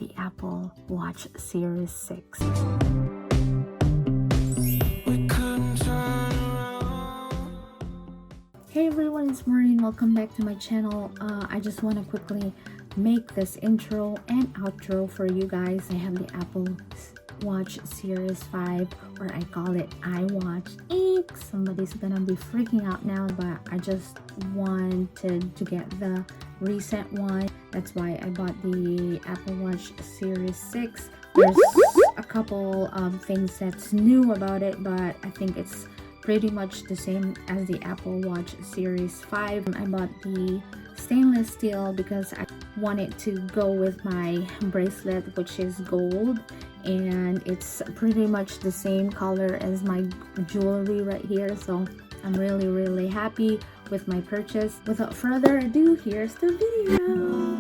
the Apple Watch Series 6. Hey everyone, it's Maureen. Welcome back to my channel. I just want to quickly make this intro and outro for you guys. I have the Apple Watch Series 5, or I call it iWatch. Eek! Somebody's gonna be freaking out now, but I just wanted to get the recent one. That's why I bought the Apple Watch Series 6. There's a couple of things that's new about it, but I think it's pretty much the same as the Apple Watch Series 5. I bought the stainless steel because I wanted to go with my bracelet, which is gold, and it's pretty much the same color as my jewelry right here, so I'm really happy with my purchase. Without further ado, here's the video.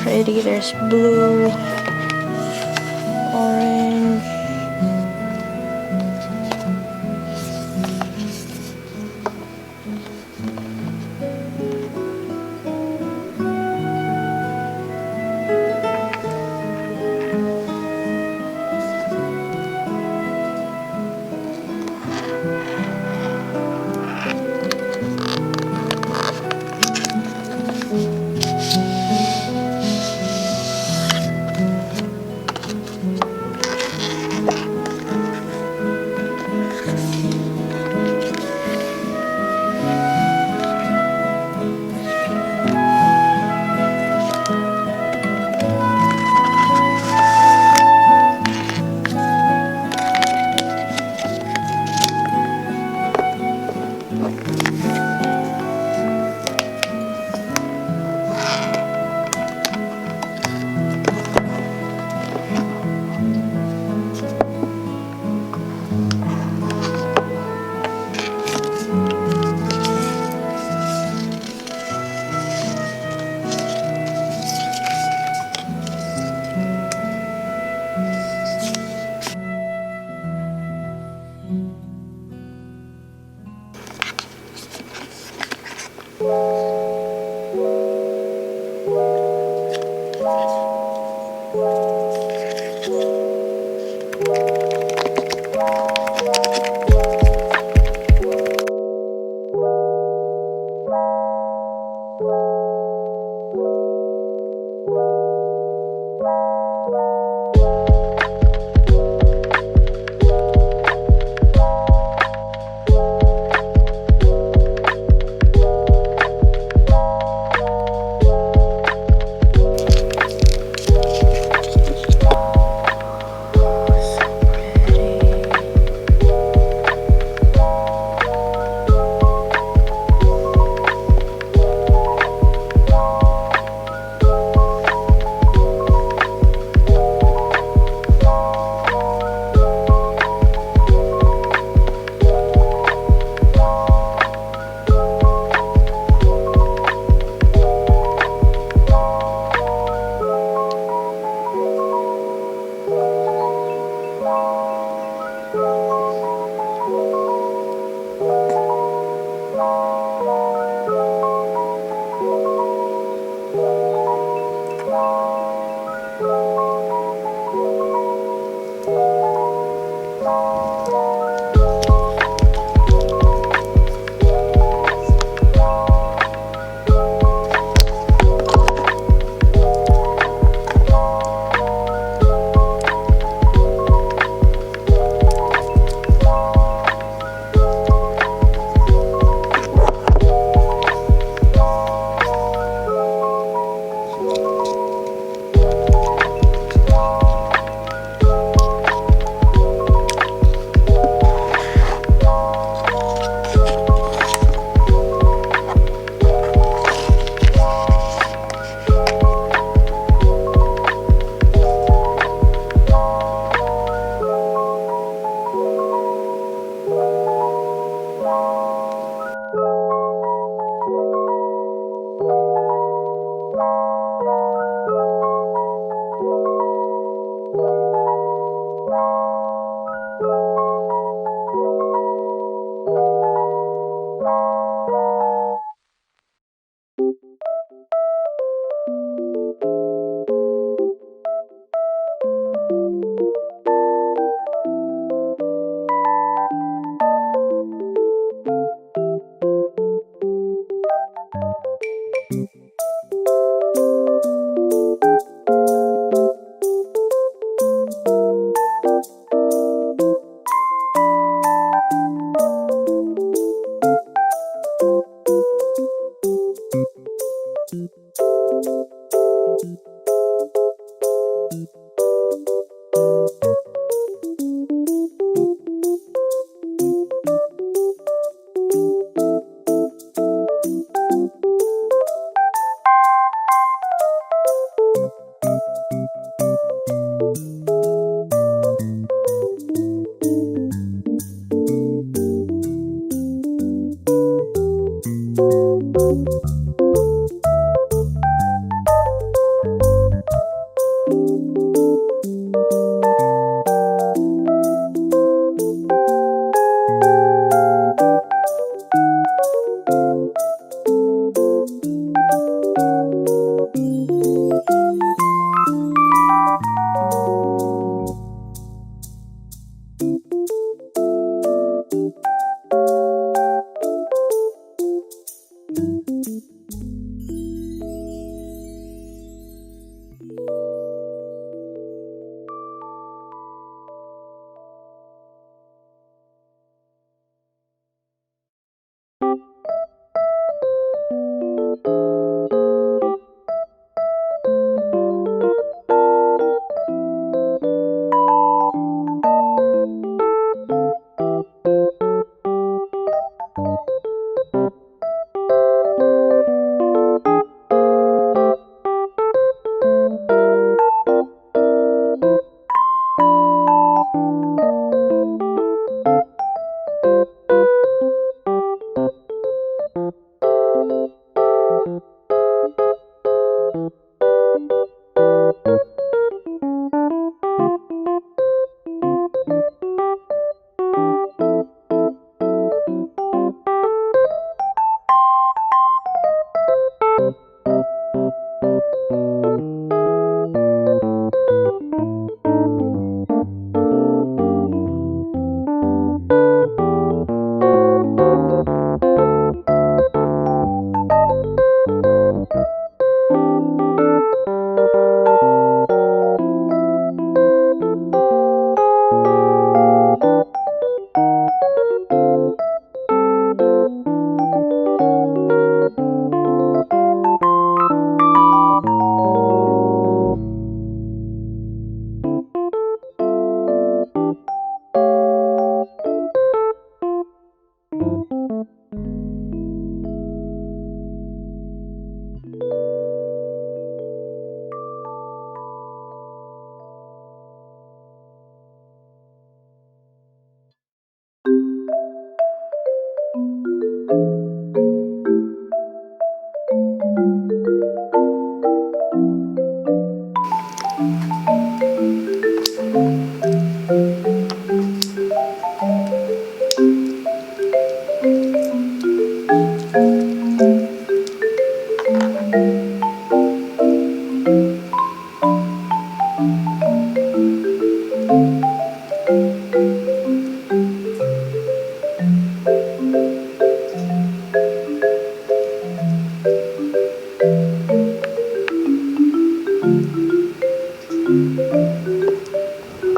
Pretty. There's blue, orange,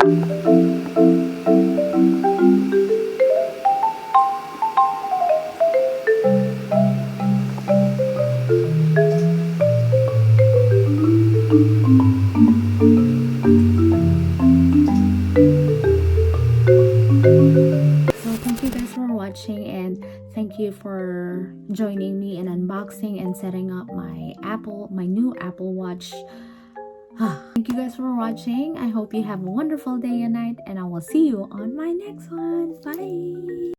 So thank you guys for watching, and thank you for joining me in unboxing and setting up my new Apple Watch. Thank you guys for watching. I hope you have a wonderful day and night, and I will see you on my next one. Bye.